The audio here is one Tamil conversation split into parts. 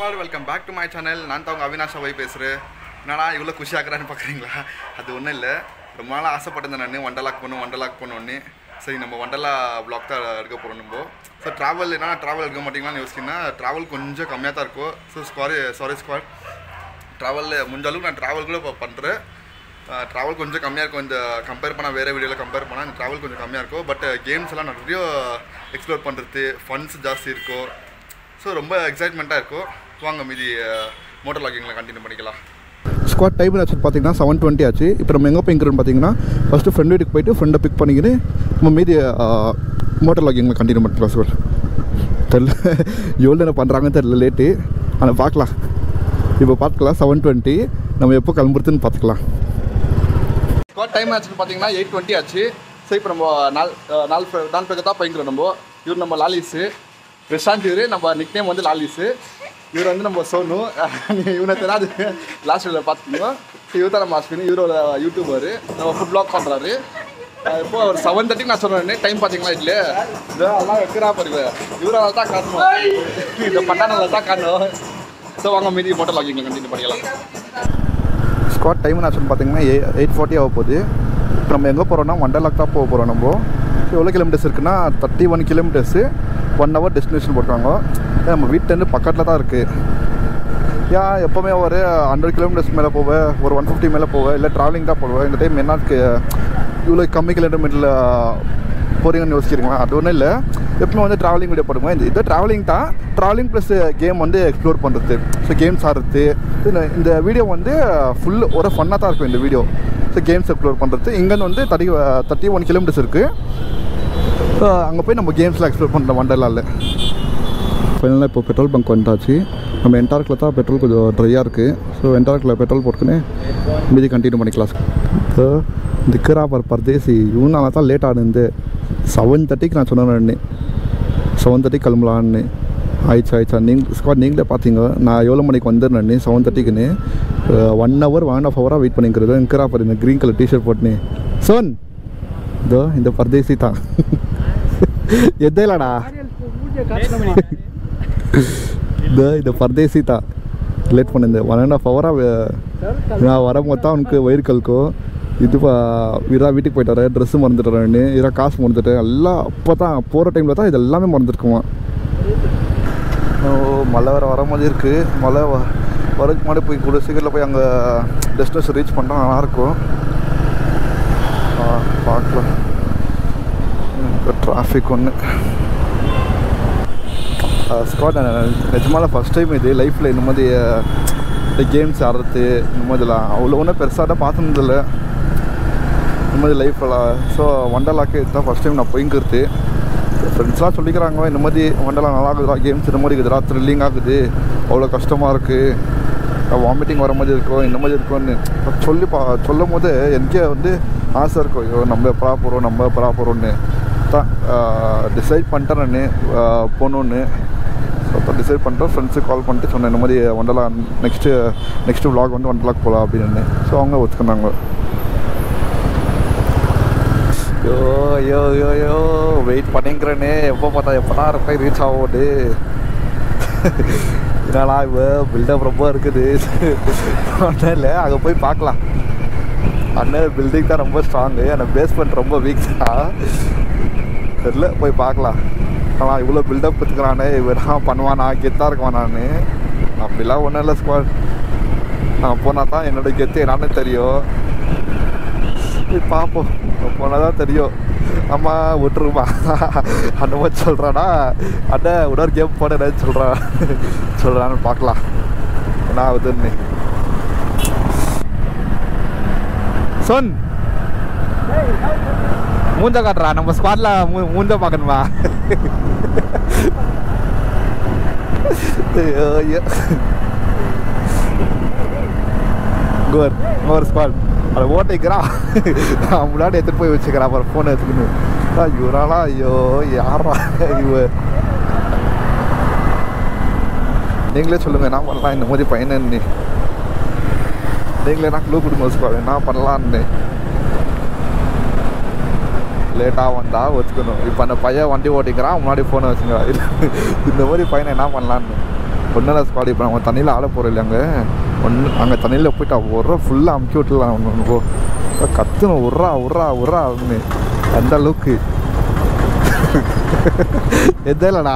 Squad welcome back to my channel. நான் தான் உங்கள் அவினாஷ் அவை பேசுகிறேன். என்னடா இவ்வளோ குஷியாக்குறான்னு பார்க்குறீங்களா? அது ஒன்றும் இல்லை, ரொம்ப நாளாக ஆசைப்பட்டிருந்தேன் நான் வண்டர்லாக் பண்ணணுன்னு. சரி, நம்ம வண்டர்லா வ்ளாக் தான் எடுக்க போகிறோம் நம்ம. ஸோ ட்ராவல் எடுக்க மாட்டிங்களான்னு யோசிச்சிங்கன்னா ட்ராவல் கொஞ்சம் கம்மியாக தான் இருக்கும். ஸோ ஸ்குவாட் ட்ராவலில் முடிஞ்ச அளவுக்கு நான் ட்ராவல் கூட இப்போ பண்ணுறேன். ட்ராவல் கொஞ்சம் கம்மியாக இருக்கும். இந்த கம்பேர் பண்ணால் வேறு வீடியோவில் கம்பேர் பண்ணால் இந்த ட்ராவல் கொஞ்சம் கம்மியாக இருக்கும். பட் கேம்ஸ் எல்லாம் நிறைய எக்ஸ்ப்ளோர் பண்ணுறது, ஃபன்ஸ் ஜாஸ்தி இருக்கும். ஸோ ரொம்ப எக்ஸைட்மெண்ட்டாக இருக்கும். வாங்க மீதி மோட்டர் லாகிங்கில் கண்டினியூ பண்ணிக்கலாம். ஸ்குவாட் டைம் ஆச்சு பார்த்தீங்கன்னா 7:20 ஆச்சு. இப்போ நம்ம எங்கே போய்க்கிறோன்னு பார்த்தீங்கன்னா ஃபஸ்ட்டு ஃப்ரெண்ட் வீட்டுக்கு போய்ட்டு ஃப்ரெண்டை பிக் பண்ணிக்கிட்டு நம்ம மீதி மோட்டர் லாகிங்கில் கண்டினியூ பண்ணிக்கலாம். ஸ்குவாட் தெரில எவ்வளோ நேரம் பண்ணுறாங்கன்னு தெரில, லேட்டு. ஆனால் பார்க்கலாம், இப்போ பார்த்துக்கலாம். 7:20 நம்ம எப்போ கிளம்புறதுன்னு பார்த்துக்கலாம். ஸ்குவாட் டைம் ஆச்சுன்னு பார்த்தீங்கன்னா 8:20 ஆச்சு. சரி, இப்போ நம்ம நாலு பேருக்கு தான் போய்க்கிறோம். இவர் நம்ம லாலிஸு, பிரசாந்த். இவர் நம்ம நிக் நேம் வந்து லாலிஸு. இவர் வந்து நம்ம சோனு. இவனை தெரியாது, லாஸ்ட் வீடியோவில் பார்த்துக்கணும். இவர் தான் நம்ம அஸ்வின். இவரோட யூடியூபர். நம்ம ஃபுட் ப்ளாக் பண்ணுறாரு. இப்போ ஒரு 7:30 நான் சொன்னேன். டைம் பார்த்தீங்களா? இல்லை இதெல்லாம் வைக்கிறா பாருங்க. இவரால் தான் காரணம், இந்த பட்டானால தான் காரணம். ஸோ வாங்க மீதி மோட்டர் லாகிங்கில் கண்டினியூ பண்ணிக்கலாம். ஸ்குவாட் டைம் ஆச்சுன்னு பார்த்தீங்கன்னா 8:40 ஆக போகுது. இப்போ நம்ம எங்கே போகிறோன்னா வண்டர்லாக் தான் போக போகிறோம். நம்ம எவ்வளோ கிலோமீட்டர்ஸ் இருக்குன்னா 31 கிலோமீட்டர்ஸு, 1 hour டெஸ்டினேஷன் போட்டாங்க. நம்ம வீட்டிலேருந்து பக்கத்தில் தான் இருக்குது. எப்போவுமே ஒரு 100 கிலோமீட்டர்ஸ் மேலே போவேன், ஒரு 150 மேலே போவேன், இல்லை ட்ராவலிங் தான் போடுவேன். இந்த டைம் என்ன இவ்வளோ கம்மி கிலோமீட்டரில் போகிறீங்கன்னு யோசிக்கிறீங்களா? அது ஒன்றும் இல்லை, எப்பவுமே வந்து ட்ராவலிங் வீடியோ போடுவேன். இது ட்ராவலிங் தான். ட்ராவலிங் ப்ளஸ் கேம் வந்து எக்ஸ்ப்ளோர் பண்ணுறது, ஸோ கேம்ஸ் ஆடுறது. இந்த வீடியோ வந்து ஃபுல் ஒரு ஃபன்னாக தான் இருக்கும் இந்த வீடியோ. ஸோ கேம்ஸ் எக்ஸ்ப்ளோர் பண்ணுறது. இங்கேருந்து வந்து 31 கிலோமீட்டர்ஸ் இருக்குது. அங்கே போய் நம்ம கேம்ஸ்லாம் எக்ஸ்ப்ளோர் பண்ணுறோம் வண்டர்லாவில். ஃபைனலாக இப்போ பெட்ரோல் பங்க் வந்தாச்சு. நம்ம என்டார்க்கில் தான் பெட்ரோல் கொஞ்சம் ட்ரையாக இருக்குது. ஸோ என்டார்க்கில் பெட்ரோல் போட்டுக்கினே மீதி கண்டினியூ பண்ணிக்கலாம். ஸோ திக்கரா பர்தேசி இவனால தான் லேட் ஆகுது. 7:30 நான் சொன்னேன், 7:30 கிளம்பலான்னு. ஆயிடுச்சா நீங்களே பார்த்தீங்க. நான் எவ்வளோ மணிக்கு வந்துடுறேன் 7:30க்குன்னு. 1 hour 1.5 hour வெயிட் பண்ணிக்கிறது. நிற்கிறா பாரு இந்த க்ரீன் கலர் டிஷர்ட் போட்டுன்னு. சோன் இதோ இந்த பர்தேசி தான். எதேலடா இந்த பர்தேசி தான் லேட் பண்ணிருந்தேன். 1.5 hour நான் வரும்போது தான் அவனுக்கு வயிறு கல்க்கும். வீரா வீட்டுக்கு போயிட்டு வரேன், ட்ரெஸ்ஸு மறந்துட்டுறேன்னு, வீரா காசு மறந்துட்டேன். எல்லாம் அப்போ தான் போகிற டைமில் தான் இது எல்லாமே மறந்துருக்குமா. மழை வேறு வர மாதிரி இருக்குது. மழை வரதுக்கு முன்னாடி போய் கூட சீக்கிரத்தில் போய் அங்கே டெஸ்டினேஷன் ரீச் பண்ணால் நல்லாயிருக்கும். பார்க்கலாம். டிராஃபிக் ஒன்று. ஸ்குவாட் நிஜமால ஃபஸ்ட் டைம் இது லைஃப்பில் இந்த மாதிரி இந்த கேம்ஸ் ஆடுறது, இந்த மாதிரிலாம் அவ்வளோ ஒன்றும் பெருசாக தான் பார்த்துனதில்லை இந்த மாதிரி லைஃப்பில். ஸோ வண்டர்லாக்கு இதுதான் ஃபஸ்ட் டைம் நான் போய்ங்கிறது. ஃப்ரெண்ட்ஸ்லாம் சொல்லிக்கிறாங்க இந்த மாதிரி வண்டர்லா நல்லா இருக்குதுடா, கேம்ஸ் இந்த மாதிரி இருக்குதுடா, த்ரில்லிங் ஆகுது, அவ்வளோ கஷ்டமாக இருக்குது, வாமிட்டிங் வர மாதிரி இருக்கும், இந்த மாதிரி இருக்கும்னு சொல்லும் போது எனக்கே வந்து ஆசை இருக்கும். ஐயோ நம்ம எப்படா போகிறோன்னு தான் டிசைட் பண்ணிட்டேன் நான் போகணுன்னு. ஸோ டிசைட் பண்ணிட்டேன். ஃப்ரெண்ட்ஸுக்கு கால் பண்ணிட்டு சொன்னேன் இந்த மாதிரி வண்டர்லா நெக்ஸ்ட்டு வ்ளாக் வந்து வண்டர்லாக்கு போகலாம் அப்படின்னு. ஸோ அவங்க ஒத்துக்கினாங்க. ஐயோ வெயிட் பண்ணிங்கிறேனே, எப்படா இருப்பேன் ரீச் ஆகுது. என்னடா பில்டப் ரொம்ப இருக்குது. ஒன்றும் இல்லை, அங்கே போய் பார்க்கலாம். அண்ணன் பில்டிங் தான் ரொம்ப ஸ்ட்ராங்கு, ஆனால் பேஸ்மெண்ட் ரொம்ப வீக் தான். தெரியல, போய் பார்க்கலாம். ஆனால் இவ்வளோ பில்டப் கொடுத்துக்கிறானே, இவன் பண்ணுவானா, கெத்தாக இருக்குவான். அப்படிலாம் ஒன்றும் இல்லை ஸ்குவாட். நான் போனால் தான் என்னோடய கெத்து என்னான்னு தெரியும். போய் பார்ப்போம், போனால் தான் தெரியும். அம்மா விட்டுருமா அந்த மாதிரி சொல்கிறானா, அண்ணன் உடற் கேம் போட என்ன சொல்கிறான்னு பார்க்கலாம் என்ன ஆகுதுன்னு. சொன் மூஞ்ச காட்டுறா, நம்ம ஸ்குவாட்ல மூஞ்ச பார்க்கணுமா? ஒரு ஸ்குவாட் அதை ஓட்டிக்கிறான், நான் முன்னாடி எடுத்துகிட்டு போய் வச்சுக்கிறான். அப்புறம் ஃபோனை எடுத்துக்கணும். ஐயோராளா, ஐயோ யாரா இவ. நீங்களே சொல்லுங்கள் என்ன பண்ணலாம் இந்த மாதிரி பையனு. நீங்களே நான் க்ளூ கொடுங்க ஸ்குவாட், என்ன பண்ணலான்னு. லேட்டாக வந்தால் ஒத்துக்கணும். இப்போ அந்த பையன் வண்டி ஓட்டிக்கிறான், முன்னாடி ஃபோனை வச்சுக்கிறான். இந்த மாதிரி பையனை என்ன பண்ணலான்னு ஒன்றரை ஸ்குவாட். இப்போ நம்ம தண்ணியில் ஆட போகிறோம் இல்லைங்க, அங்கே தண்ணியில் போய்ட்டு ஒரு ஃபுல்லாக அமுக்கி விட்டுலாம் ஒன்று கற்றுணும் உர்றா உர்றா உர்றா அப்படின்னு அந்த அளவுக்கு எதுவும் இல்லைண்ணா.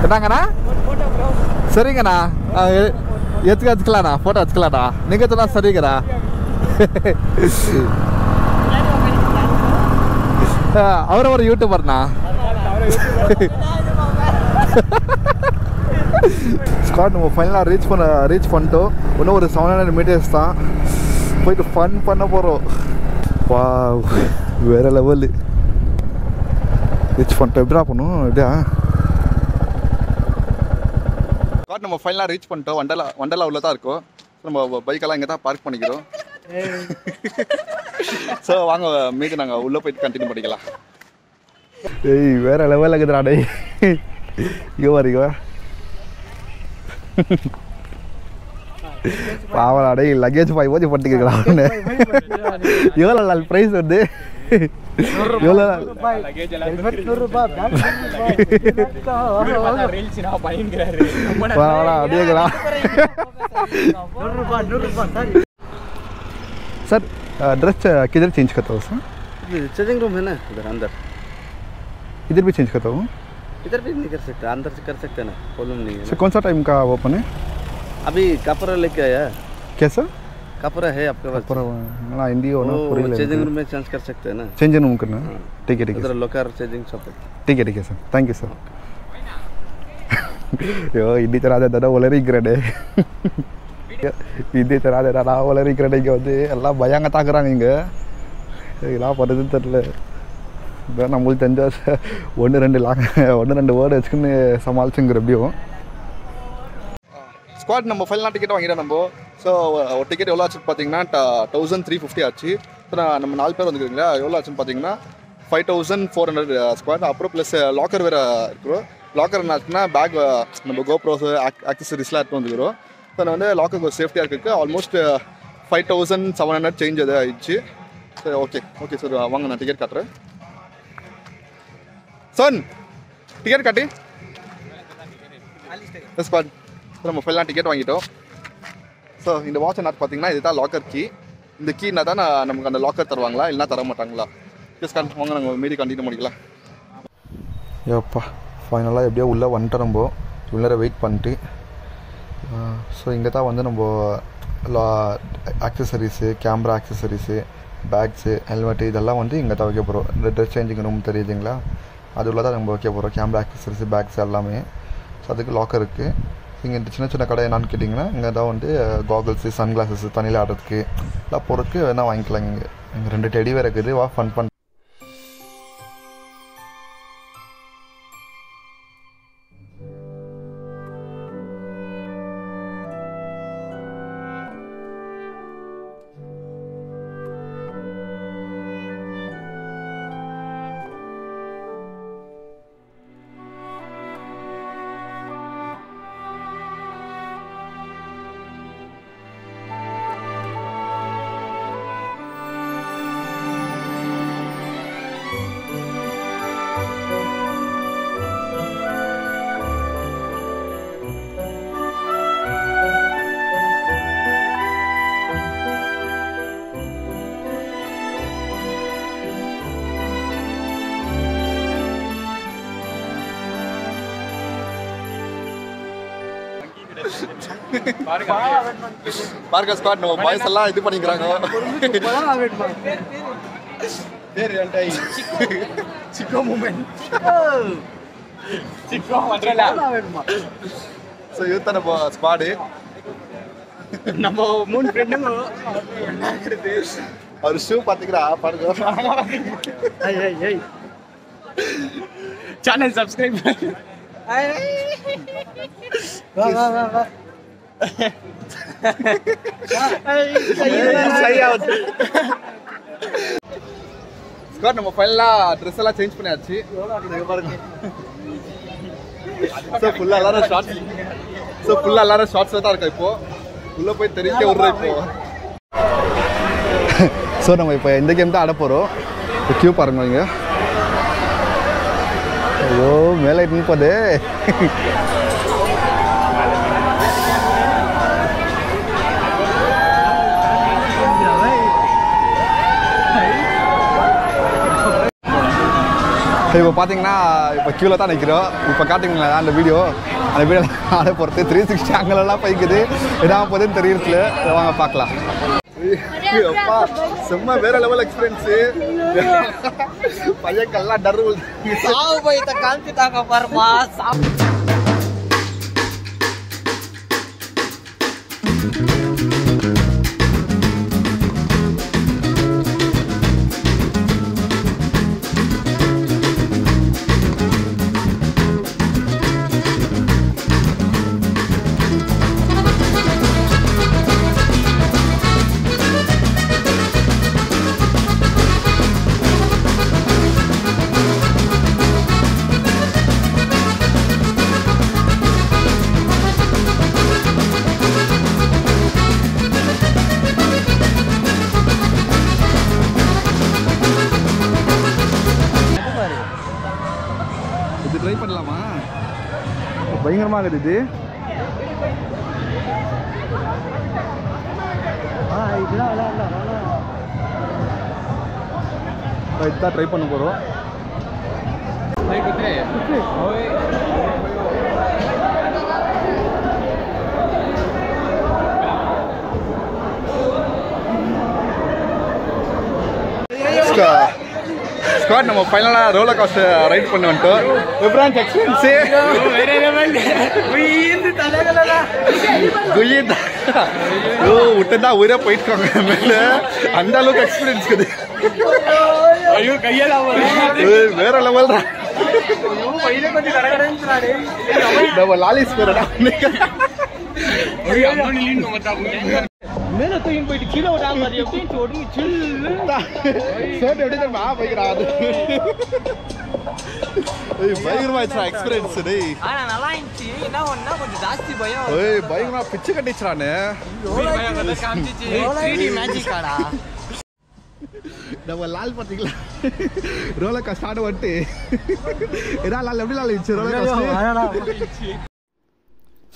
என்னங்கண்ணா? சரிங்கண்ணா, எடுத்துக்கலாண்ணா, ஃபோட்டோ எடுத்துக்கலாண்ணா. நீங்கள் சொன்னா சரிங்கண்ணா. அவர் ஒரு யூடியூபர்ண்ணா. ஸ்காட் நம்ம ஃபைனலாக ரீச் பண்ணிட்டோம். இன்னும் ஒரு 700 மீட்டர்ஸ் தான், போயிட்டு ஃபன் பண்ண போகிறோம். வா வேறு லெவலு. ரீச் பண்ணிட்டோம். எப்படியா பண்ணும் எப்படியா ஸ்காட் நம்ம ஃபைனலாக ரீச் பண்ணிட்டோம். வண்டலா உள்ள தான் இருக்கோம். நம்ம பைக்கெல்லாம் இங்கே தான் பார்க் பண்ணிக்கிறோம். ஸோ வாங்க மீது நாங்கள் உள்ளே போயிட்டு கண்டினியூ பண்ணிக்கலாம். ஏய் வேறு லெவலில் இருக்குதுடா டேய். இங்கே வரைக்கும் பாவலா டே, லக்கேஜ் பாய் ஓதி பட்டுக்கலாம். எவ்வளோ நாள் ப்ரைஸ் வந்து எவ்வளோ அப்படியேங்களா? सर ड्रेस किधर चेंज करता हूँ सर? चेंजिंग रूम है ना उधर अंदर. इधर भी चेंज करता हूँ? इधर भी नहीं कर सकते, अंदर से कर सकते हैं ना, प्रॉब्लम नहीं है. सर कौन सा टाइम का ओपन है? अभी कपड़ा लेके आया. कैसा कपड़ा है आपके पास? ना हिंदी हो ना पूरी. चेंजिंग रूम में चेंज कर सकते हैं ना? चेंजिंग रूम करना? ठीक है ठीक है. उधर लोकर चेंजिंग शॉप है. ठीक है सर, थैंक यू सर. यो हिंदी तरह दे दादा ओलरी ग्रेड है. हिंदी तरह दे दादा ओलरी ग्रेड இங்கே வந்து எல்லாம் பயாங்க தாக்குறாங்க. இங்கே இதெல்லாம் பண்ணுறதுன்னு தெரில. இதான் நம்மளுக்கு தெரிஞ்ச 1-2 வேர்டு வச்சுக்கின்னு சமாளிச்சுங்கிற எப்படியும். ஸ்குவாட் நம்ம ஃபைனலாக டிக்கெட் வாங்கிட்டோம் நம்ம. ஸோ ஒரு டிக்கெட் எவ்வளோ ஆச்சுன்னு பார்த்தீங்கன்னா 1350 ஆச்சு. இப்போ நம்ம 4 பேர் வந்துருக்கீங்களா, எவ்வளோ ஆச்சுன்னு பார்த்தீங்கன்னா 5400 ஸ்குவாட். அப்புறம் ப்ளஸ் லாக்கர் வேறு இருக்கிறோம். லாக்கர் என்ன ஆச்சுன்னா பேக் நம்ம கோப்ரோஸு ஆக்சசரிஸ்லாம் எடுத்து வந்துக்கிறோம். ஸோ நான் வந்து லாக்கருக்கு ஒரு சேஃப்டியாக இருக்குது. ஆல்மோஸ்ட் 5700 சேஞ்ச் அது ஆயிடுச்சு. சரி ஓகே சார் வாங்க நான் டிக்கெட் காட்டுறேன். சன் டிக்கெட் காட்டி ஸ்குவாட். நம்ம ஃபைனலாக டிக்கெட் வாங்கிட்டோம். ஸோ இந்த வாட்ச் என்ன பார்த்தீங்கன்னா இதுதான் லாக்கர் கீ. இந்த கீனா தான் நமக்கு அந்த லாக்கர் தருவாங்களா இல்லைனா தர மாட்டாங்களா? ஜஸ்ட் வாங்க நாங்கள் மீறி கண்டினியூ பண்ணிக்கலாம். ஏப்பா ஃபைனலாக எப்படியோ உள்ளே வந்துட்டு நம்ம உள்ளே வெயிட் பண்ணிட்டு. ஸோ இங்கே தான் வந்து நம்ம accessories, camera accessories, bags, helmet இதெல்லாம் வந்து இங்கே தான் வைக்க போகிறோம். இந்த ட்ரெஸ் சேஞ்சிங் ரூம் தெரியுதுங்களா, அது உள்ள தான் நம்ம வைக்க போகிறோம். கேமரா ஆக்சசரிஸு, பேக்ஸ் எல்லாமே. ஸோ அதுக்கு லாக்கர் இருக்குது. இங்கே இந்த சின்ன கடை என்னான்னு கேட்டிங்கன்னா இங்கே தான் வந்து காகல்ஸு, சன் கிளாஸஸ், தண்ணியில் ஆடுறதுக்கு எல்லாம் போகிறதுக்கு வேணால் வாங்கிக்கலாங்க. இங்கே 2 டெடி வேறு இருக்குது. வா ஃபன் பண்ண. பாருங்க ஸ்குவாட் நம்ம பாய்ஸ் எல்லாம் இது பண்ணிக்கிறாங்க. சிக்கோ மூமெண்ட் சிக்கோ வந்தறல. சோ யூத் நம்ம ஸ்குவாட் நம்ம 3 ஃப்ரெண்டுங்க என்னது ஒரு ஷூ பாத்துக்கறா பாருங்க. ஏய் சேனல் சப்ஸ்கிரைப் பண்ணு. வா ஸ்குவாட் நம்ம ஃபைனலாக ட்ரெஸ் எல்லாம் சேஞ்ச் பண்ணியாச்சு. ஸோ ஃபுல்லாக எல்லாரும் ஷார்ட்ஸில் தான் இருக்கோம். இப்போ உள்ளே போய் தெரிவிக்க விட்றோம். இப்போ ஸோ நம்ம இப்போ இந்த கேம் தான் ஆட போகிறோம். கியூ பாருங்க. இங்கே ஐயோ மேலே நிற்பது இப்போ பார்த்தீங்கன்னா இப்போ கீழே தான் நிற்கிறோம். இப்போ காட்டிங்களா அந்த வீடியோ ஆட பொறுத்து 360 ஆங்கிலெல்லாம் போய்க்குது. என்ன போகுதுன்னு தெரியல. வாங்க பார்க்கலாம். அப்பா செம்ம வேற லெவல் எக்ஸ்பீரியன்ஸு. பையக்கெல்லாம் டர்ரு சாவு போய் காமிச்சுட்டாங்க பாருமா. இது ட்ரை பண்ணலாமா? பயங்கரமாக இருக்குது இது. இதுதான் ட்ரை பண்ண போகிறோம். ஸ்குவாட் நம்ம ஃபைனலாக ரோலர் கோஸ்டர் ரைட் பண்ண வந்துட்டோம். விப்ரான்ஸ் எக்ஸ்பீரியன்ஸு விட்டுதான் ஊரே போயிட்டுருக்காங்க மேலே. அந்த அளவுக்கு எக்ஸ்பீரியன்ஸ் இருக்குது. வேற லெவல் தான். நம்ம லாலிஸ் பேரடா மேல தூக்கி போயிட்டு கீழே விடாம மாதிரி எப்படி ஒடுங்கி சில்லு சோட்டு எப்படி தான் போய்க்கிறான். பயங்கரமாயிடுச்சா எக்ஸ்பீரியன்ஸ். டேய் ஆனா நல்லா இருந்துச்சு. என்ன ஒண்ணா கொஞ்சம் ஜாஸ்தி பயம். பயங்கரமா பிச்சு கட்டிச்சுறானு. காமிச்சிச்சு 3D மேஜிக் ஆடா. நம்ம லால் பார்த்தீங்களா ரோலர் கோஸ்டர் ஆட வந்துட்டு ஏதா லால் எப்படி லால் இருந்துச்சு ரோலர் கோஸ்டர்.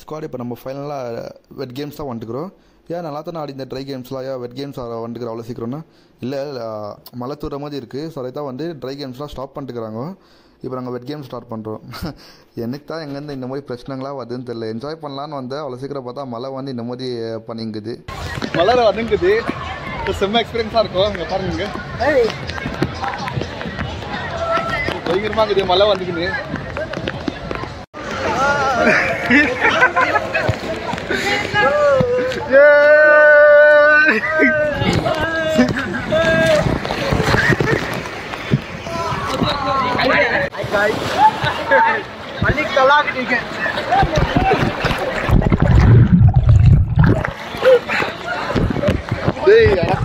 ஸ்குவாட் இப்போ நம்ம ஃபைனலாக வெட் கேம்ஸ் தான் வந்துட்டுக்கிறோம். ஏன் நல்லா தானே ஆடி இந்த ட்ரை கேம்ஸ்லாம் ஏன் வெட் கேம்ஸ் வந்துக்கிறோம் அவ்வளோ சீக்கிரம்னா? இல்லை மழை தூர மாதிரி இருக்குது. ஸோ அதை தான் வந்து ட்ரை கேம்ஸ்லாம் ஸ்டாப் பண்ணிட்டுக்கிறாங்க. இப்போ நாங்கள் வெட் கேம் ஸ்டார்ட் பண்ணுறோம். எனக்கு தான் எங்கேருந்து இந்த மாதிரி பிரச்சனைகளாக வருதுன்னு தெரியல. என்ஜாய் பண்ணலான்னு வந்தேன். அவ்வளோ சீக்கிரம் பார்த்தா மழை வந்து இந்த மாதிரி பண்ணிங்குது. மழை வந்துங்குது. செம்ம எக்ஸ்பீரியன்ஸாக இருக்கும். இங்கே பாருங்க பயங்கரமாக இருக்குது. மழை வந்துக்குது.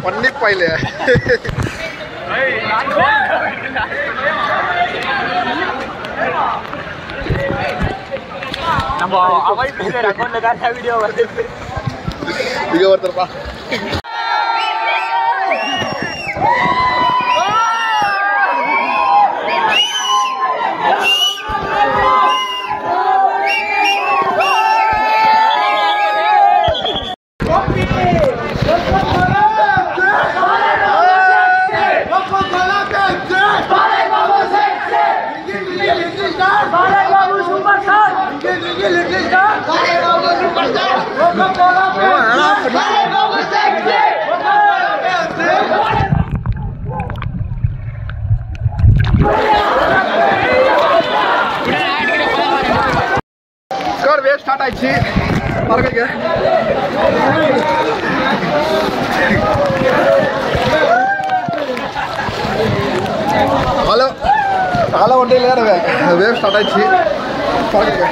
பண்ணிப்பாயில நம்ம அவாய்ட் பண்ணற அக்கவுண்ட்ல தான் வீடியோ வருது. இங்க ஒருத்தர்ப்பா வேவ் ஸ்டார்ட் ஆயிடுச்சு. பாருங்க ஹலோ ஹலோ ஒன்றே இல்லையா வேவ் ஸ்டார்ட் ஆயிடுச்சு. பாருங்க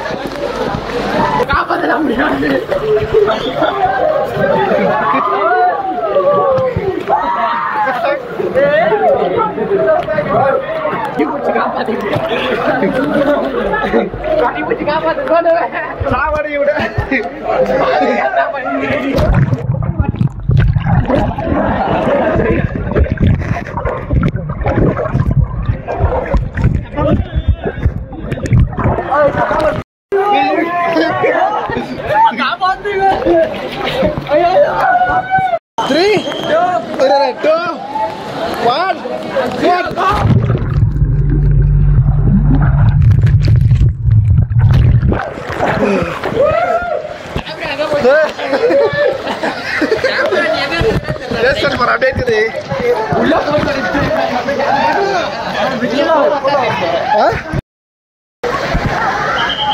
காப்பாற்ற முடியாது. சாவடி விட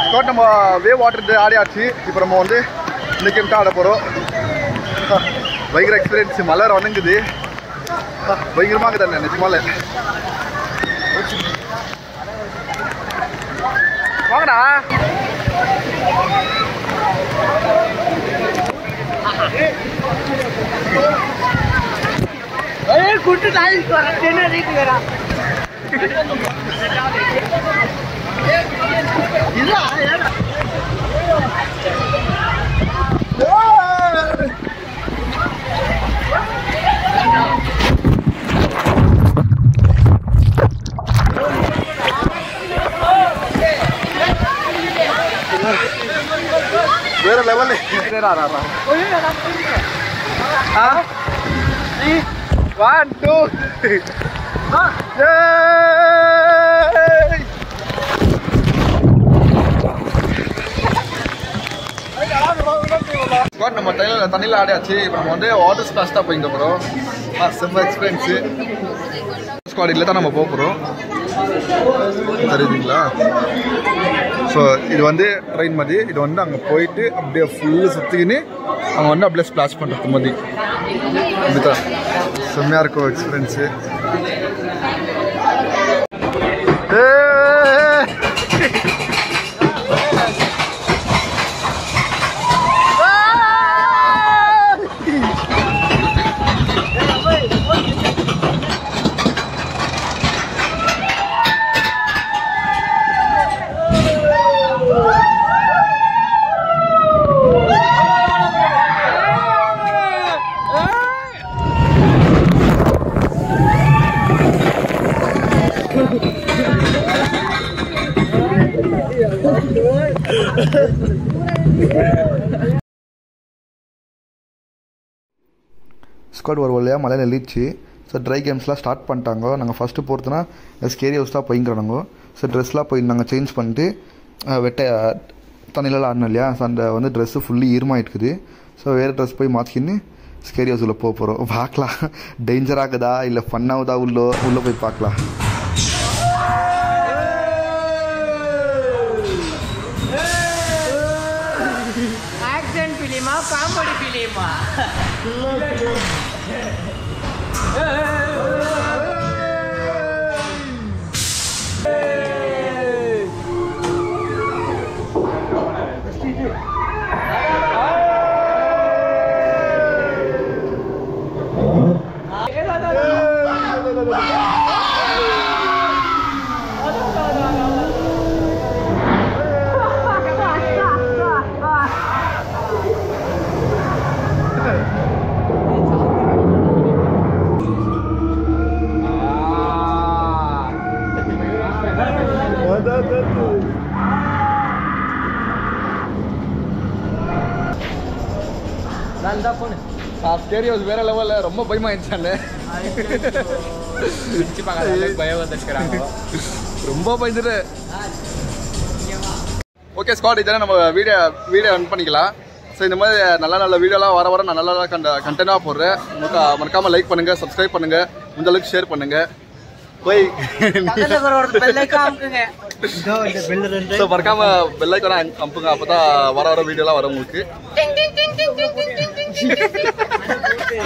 ஸ்காட் நம்ம வேவ் வாட்டர் ஆடியாச்சு. இப்போ நம்ம வந்து இந்த கேம் தான் ஆட போகிறோம். பயங்கர எக்ஸ்பீரியன்ஸ். மழை வணங்குது, பயங்கரமாக இருக்குது நிஜமால. வாங்கடா. குட்டு நாய் என்ன ரீட்டுக்கிறா வேற லெவல். 1 2 நம்ம தண்ணியில் ஆடியாச்சு. இப்போ நம்ம வந்து வாட்டர் ஸ்பிளாஷ் தான் போயிட்டு போகிறோம். செம்ம எக்ஸ்பீரியன்ஸு. ஸ்குவாட் இதில் தான் நம்ம போக போகிறோம், தெரியுதுங்களா? ஸோ இது வந்து ட்ரெயின் மாதிரி. இது வந்து அங்கே போயிட்டு அப்படியே ஃபுல்லு சுற்றிக்கின்னு அவங்க வந்து அப்படியே ஸ்பிளாஷ் பண்ணுறது மாதிரி. இப்படிதான் செம்மையாக இருக்கும் எக்ஸ்பீரியன்ஸு. ஸ்குவாட் ஒரு வழியாக மலையில் எழுதிச்சு. ஸோ ட்ரை கேம்ஸ்லாம் ஸ்டார்ட் பண்ணிட்டாங்க. நாங்கள் ஃபஸ்ட்டு போகிறதுனா ஸ்கேரி ஹவுஸ் தான் போய்ங்கிறாங்க. ஸோ ட்ரெஸ்லாம் போய் நாங்கள் சேஞ்ச் பண்ணிட்டு வெட்டை தண்ணியிலலாம் ஆடணும் இல்லையா? ஸோ அந்த வந்து ட்ரெஸ்ஸு ஃபுல்லி ஈரமாகிட்டுக்குது. ஸோ வேறு ட்ரெஸ் போய் மாற்றிக்கின்னு ஸ்கேரி ஹவுஸில் போக போகிறோம். பார்க்கலாம் டேஞ்சர் ஆகுதா இல்லை ஃபன் ஆகுதா உள்ளே போய் பார்க்கலாம். ஆக்ஷன் ஃபிலிமா காமெடி ஃபிலிமா? ஸ்கேரி ஹவுஸ் வேற லெவலில் ரொம்ப பயமாயிடுச்சானே. பயம் வந்துருக்கிறாங்க, ரொம்ப பயந்துட்டு. ஓகே ஸ்குவாட், இதெல்லாம் நம்ம வீடியோ ரன் பண்ணிக்கலாம். ஸோ இந்த மாதிரி நல்ல வீடியோலாம் வர நான் நல்ல கண்டென்ட்டாக போடுறேன். மறக்காமல் லைக் பண்ணுங்கள், சப்ஸ்கிரைப் பண்ணுங்கள், இந்த அளவுக்கு ஷேர் பண்ணுங்கள். போய் ஸோ மறக்காமல் பெல் ஐக்கான அமுப்புங்க. அப்போ தான் வர வீடியோலாம் வர உங்களுக்கு.